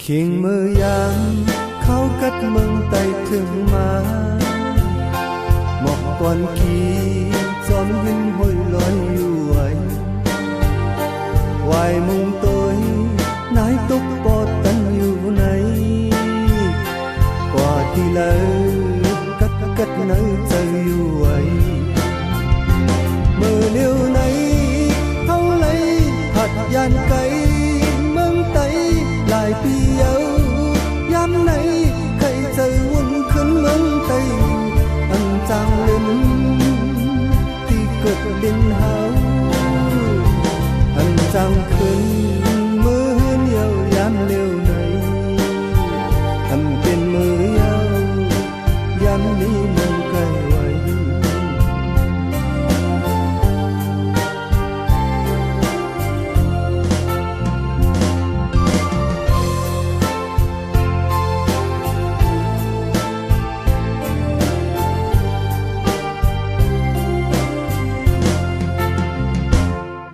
khiêng mơ giang khao cất mừng tay thương má một con kia gión huynh hồi loài yêu anh hoài mong tôi nái túc bò tân yêu này qua thì lỡ cất cất nơi trời yêu ấy mơ liêu này hâu lấy hạt gian cây mương tay lại piêu yam này khai trời quân khấn mương tay ăn trang lên thì cực lên háo ăn trang khấn mơ hơn yêu yam liêu này ăn bên mơ yêu yam đi mong cây vậy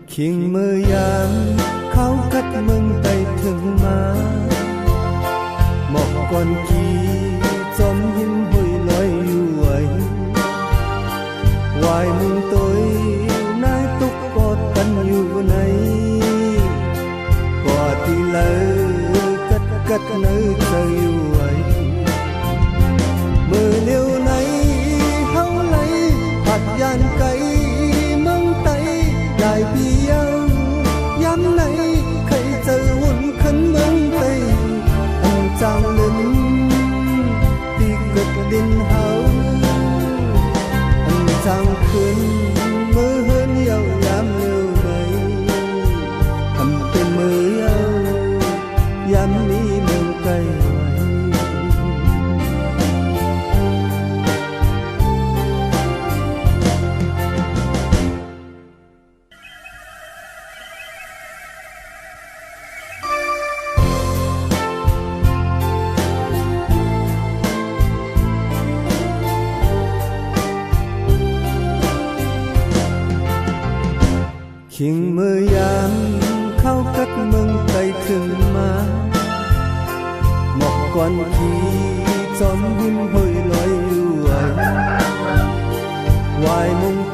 khiêng mơ giang khao cất mừng tay thương má một con kia xóm hiếm hồi loài yêu ấy hoài mừng tôi nái túc có tân yêu này qua thì lỡ cất cất nơi trời yêu ấy mơ liêu này hâu lấy hạt gian cây mương tay lại biêu yam này khai trời quân khấn mương tay ăn trang lên thì cực đến háo ăn trang khấn mơ hơn yêu yam liêu này ăn tên mơ yêu yam đi mừng cây khiêng mơ giang khao cất mừng tay thương má một con kia xóm hiếm hồi loài yêu anh hoài mong